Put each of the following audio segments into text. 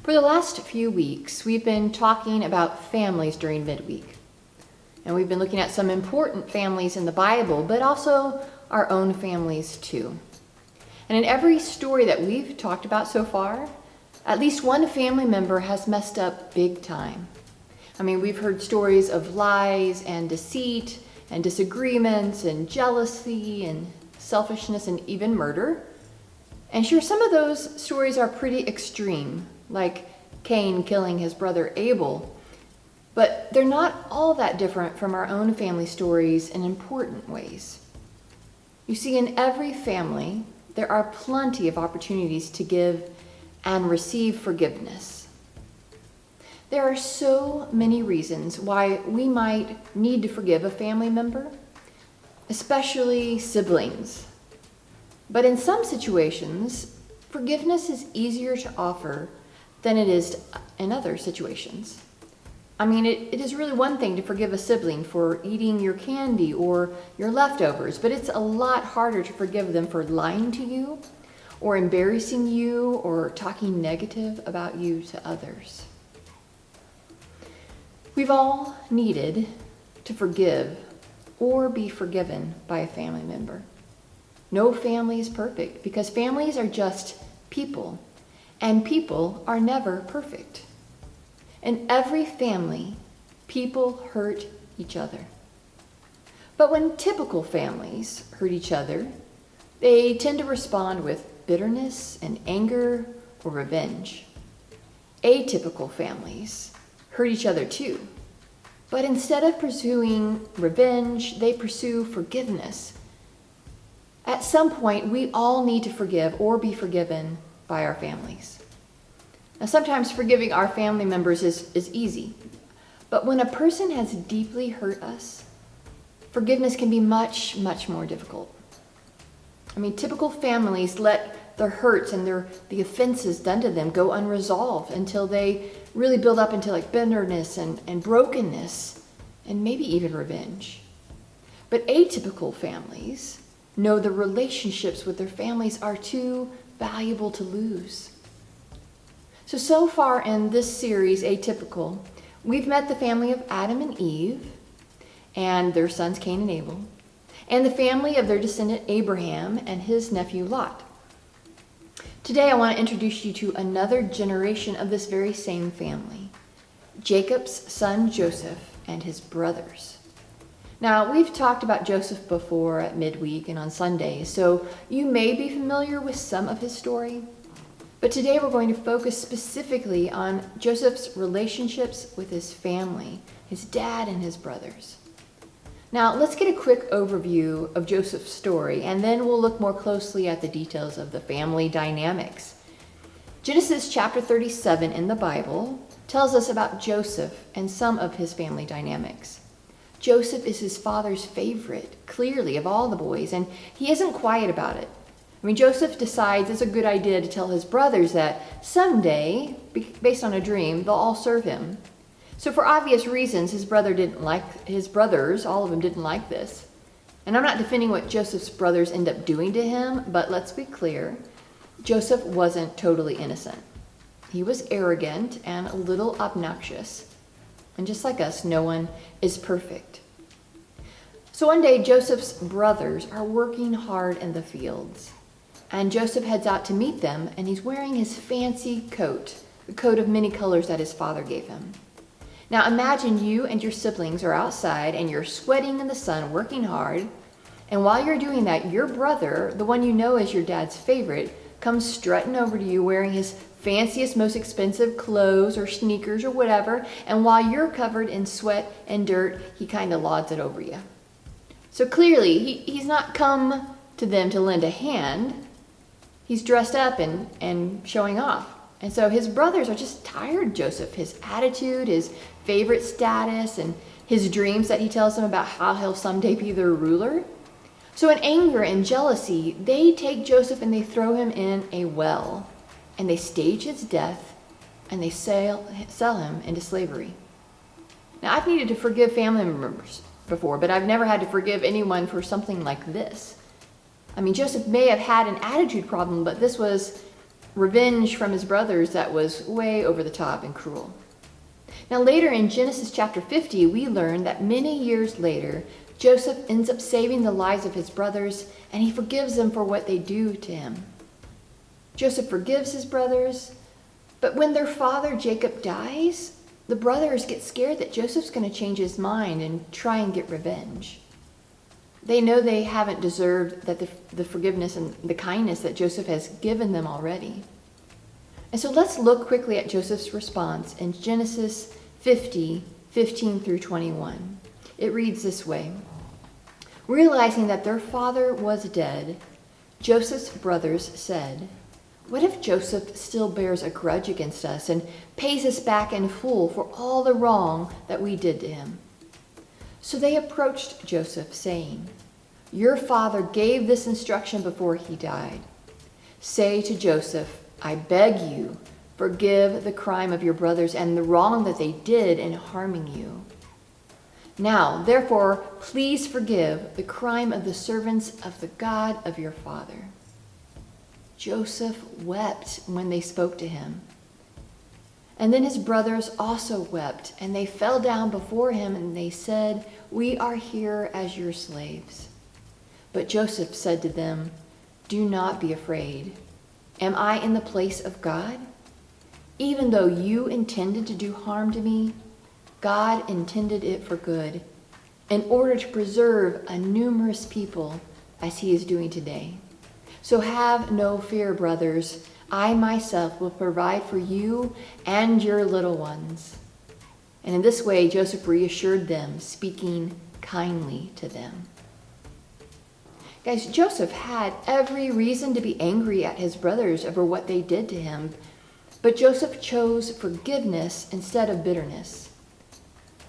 For the last few weeks, we've been talking about families during midweek. And we've been looking at some important families in the Bible, but also our own families too. And in every story that we've talked about so far, at least one family member has messed up big time. We've heard stories of lies and deceit and disagreements and jealousy and selfishness and even murder. And sure, some of those stories are pretty extreme, like Cain killing his brother Abel. But they're not all that different from our own family stories in important ways. You see, in every family, there are plenty of opportunities to give and receive forgiveness. There are so many reasons why we might need to forgive a family member, especially siblings. But in some situations, forgiveness is easier to offer than it is in other situations. It is really one thing to forgive a sibling for eating your candy or your leftovers, but it's a lot harder to forgive them for lying to you or embarrassing you or talking negative about you to others. We've all needed to forgive or be forgiven by a family member. No family is perfect because families are just people, and people are never perfect. In every family, people hurt each other. But when typical families hurt each other, they tend to respond with bitterness and anger or revenge. Atypical families hurt each other too. But instead of pursuing revenge, they pursue forgiveness. At some point, we all need to forgive or be forgiven by our families. Now, sometimes forgiving our family members is easy. But when a person has deeply hurt us, forgiveness can be much, much more difficult. Typical families let their hurts and the offenses done to them go unresolved until they really build up into bitterness and brokenness and maybe even revenge. But atypical families know the relationships with their families are too valuable to lose. So far in this series, Atypical, we've met the family of Adam and Eve and their sons Cain and Abel, and the family of their descendant Abraham and his nephew Lot. Today I want to introduce you to another generation of this very same family, Jacob's son Joseph and his brothers. Now, we've talked about Joseph before at midweek and on Sundays, so you may be familiar with some of his story. But today we're going to focus specifically on Joseph's relationships with his family, his dad and his brothers. Now, let's get a quick overview of Joseph's story, and then we'll look more closely at the details of the family dynamics. Genesis chapter 37 in the Bible tells us about Joseph and some of his family dynamics. Joseph is his father's favorite, clearly, of all the boys, and he isn't quiet about it. Joseph decides it's a good idea to tell his brothers that someday, based on a dream, they'll all serve him. So for obvious reasons, his brothers, all of them didn't like this. And I'm not defending what Joseph's brothers end up doing to him, but let's be clear, Joseph wasn't totally innocent. He was arrogant and a little obnoxious. And just like us, no one is perfect. So one day, Joseph's brothers are working hard in the fields. And Joseph heads out to meet them, and he's wearing his fancy coat, the coat of many colors that his father gave him. Now imagine you and your siblings are outside, and you're sweating in the sun, working hard. And while you're doing that, your brother, the one you know is your dad's favorite, comes strutting over to you wearing his fanciest, most expensive clothes or sneakers or whatever. And while you're covered in sweat and dirt, he kind of lauds it over you. So clearly, he's not come to them to lend a hand. He's dressed up and showing off. And so his brothers are just tired of Joseph, his attitude, his favorite status, and his dreams that he tells them about how he'll someday be their ruler. So in anger and jealousy, they take Joseph and they throw him in a well. And they stage his death, and they sell him into slavery. Now, I've needed to forgive family members before, but I've never had to forgive anyone for something like this. Joseph may have had an attitude problem, but this was revenge from his brothers that was way over the top and cruel. Now later in Genesis chapter 50, we learn that many years later, Joseph ends up saving the lives of his brothers, and he forgives them for what they do to him. Joseph forgives his brothers, but when their father Jacob dies, the brothers get scared that Joseph's going to change his mind and try and get revenge. They know they haven't deserved the forgiveness and the kindness that Joseph has given them already. And so let's look quickly at Joseph's response in Genesis 50, 15 through 21. It reads this way. Realizing that their father was dead, Joseph's brothers said, "What if Joseph still bears a grudge against us and pays us back in full for all the wrong that we did to him?" So they approached Joseph, saying, "Your father gave this instruction before he died. Say to Joseph, 'I beg you, forgive the crime of your brothers and the wrong that they did in harming you. Now, therefore, please forgive the crime of the servants of the God of your father.'" Joseph wept when they spoke to him. And then his brothers also wept, and they fell down before him, and they said, "We are here as your slaves." But Joseph said to them, "Do not be afraid. Am I in the place of God? Even though you intended to do harm to me, God intended it for good, in order to preserve a numerous people as he is doing today. So have no fear, brothers. I myself will provide for you and your little ones." And in this way, Joseph reassured them, speaking kindly to them. Guys, Joseph had every reason to be angry at his brothers over what they did to him, but Joseph chose forgiveness instead of bitterness.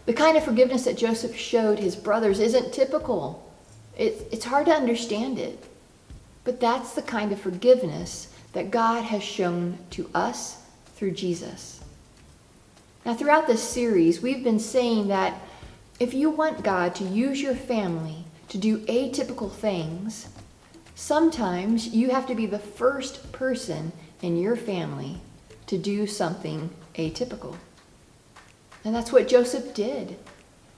The kind of forgiveness that Joseph showed his brothers isn't typical. It's hard to understand it, but that's the kind of forgiveness that God has shown to us through Jesus. Now, throughout this series, we've been saying that if you want God to use your family to do atypical things, sometimes you have to be the first person in your family to do something atypical. And that's what Joseph did.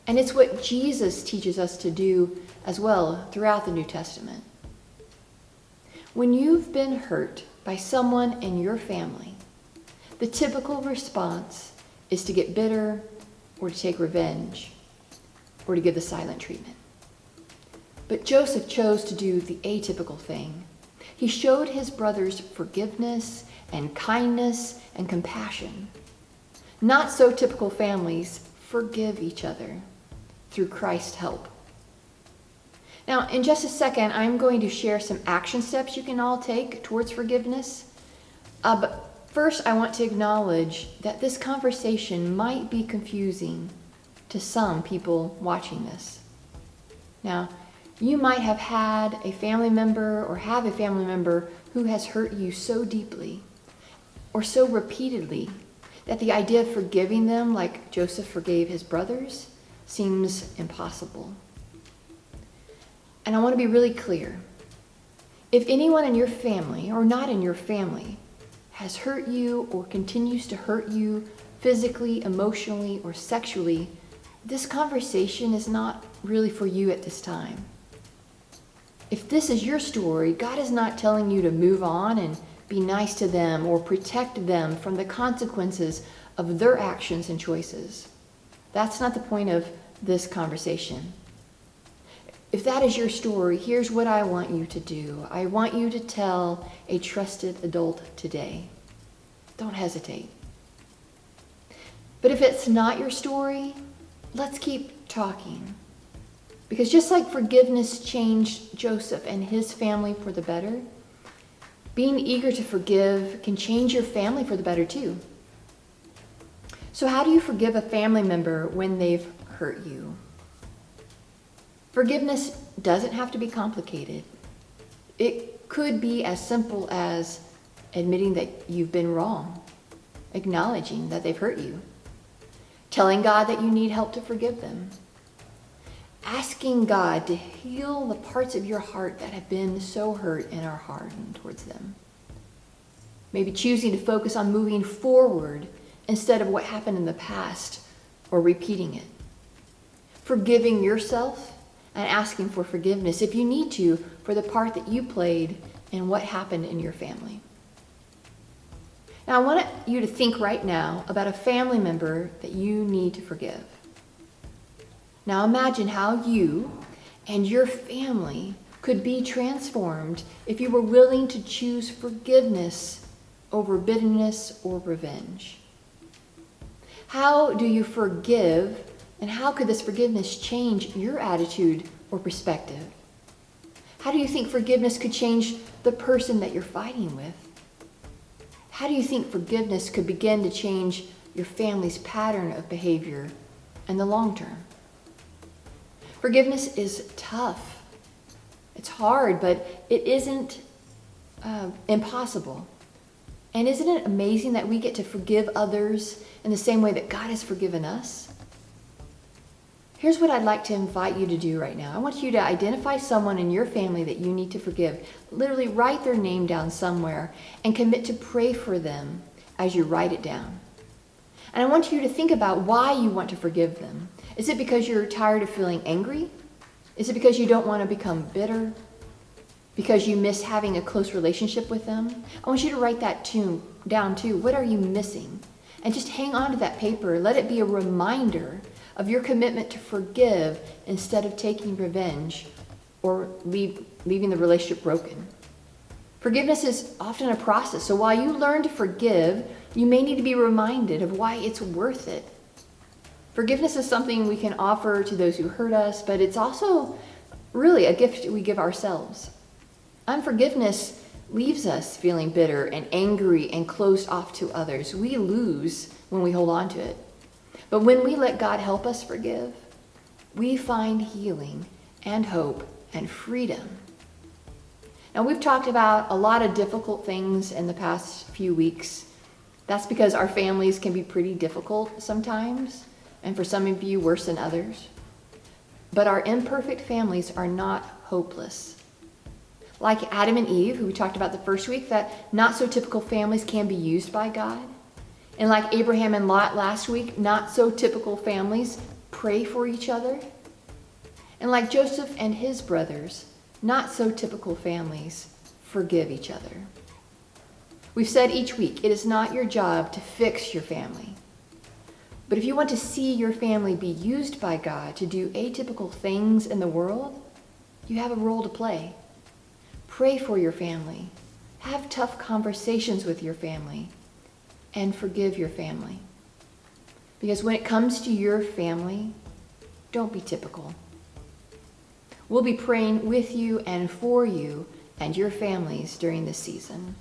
And it's what Jesus teaches us to do as well throughout the New Testament. When you've been hurt by someone in your family, the typical response is to get bitter or to take revenge or to give the silent treatment. But Joseph chose to do the atypical thing. He showed his brothers forgiveness and kindness and compassion. Not so typical families forgive each other through Christ's help. Now, in just a second, I'm going to share some action steps you can all take towards forgiveness. But first, I want to acknowledge that this conversation might be confusing to some people watching this. Now, you might have had a family member or have a family member who has hurt you so deeply or so repeatedly that the idea of forgiving them like Joseph forgave his brothers seems impossible. And I want to be really clear. If anyone in your family or not in your family has hurt you or continues to hurt you physically, emotionally, or sexually, this conversation is not really for you at this time. If this is your story, God is not telling you to move on and be nice to them or protect them from the consequences of their actions and choices. That's not the point of this conversation. If that is your story, here's what I want you to do. I want you to tell a trusted adult today. Don't hesitate. But if it's not your story, let's keep talking. Because just like forgiveness changed Joseph and his family for the better, being eager to forgive can change your family for the better too. So how do you forgive a family member when they've hurt you? Forgiveness doesn't have to be complicated. It could be as simple as admitting that you've been wrong, acknowledging that they've hurt you, telling God that you need help to forgive them, asking God to heal the parts of your heart that have been so hurt and are hardened towards them. Maybe choosing to focus on moving forward instead of what happened in the past or repeating it. Forgiving yourself and asking for forgiveness, if you need to, for the part that you played in what happened in your family. Now, I want you to think right now about a family member that you need to forgive. Now, imagine how you and your family could be transformed if you were willing to choose forgiveness over bitterness or revenge. How do you forgive, and how could this forgiveness change your attitude or perspective? How do you think forgiveness could change the person that you're fighting with? How do you think forgiveness could begin to change your family's pattern of behavior in the long term? Forgiveness is tough. It's hard, but it isn't impossible. And isn't it amazing that we get to forgive others in the same way that God has forgiven us? Here's what I'd like to invite you to do right now. I want you to identify someone in your family that you need to forgive. Literally write their name down somewhere and commit to pray for them as you write it down. And I want you to think about why you want to forgive them. Is it because you're tired of feeling angry? Is it because you don't want to become bitter? Because you miss having a close relationship with them? I want you to write that down too. What are you missing? And just hang on to that paper. Let it be a reminder of your commitment to forgive instead of taking revenge or leaving the relationship broken. Forgiveness is often a process. So while you learn to forgive, you may need to be reminded of why it's worth it. Forgiveness is something we can offer to those who hurt us, but it's also really a gift we give ourselves. Unforgiveness leaves us feeling bitter and angry and closed off to others. We lose when we hold on to it. But when we let God help us forgive, we find healing and hope and freedom. Now, we've talked about a lot of difficult things in the past few weeks. That's because our families can be pretty difficult sometimes, and for some of you, worse than others. But our imperfect families are not hopeless. Like Adam and Eve, who we talked about the first week, that not so typical families can be used by God. And like Abraham and Lot last week, not so typical families pray for each other. And like Joseph and his brothers, not so typical families forgive each other. We've said each week, it is not your job to fix your family. But if you want to see your family be used by God to do atypical things in the world, you have a role to play. Pray for your family. Have tough conversations with your family. And forgive your family. Because when it comes to your family, don't be typical. We'll be praying with you and for you and your families during this season.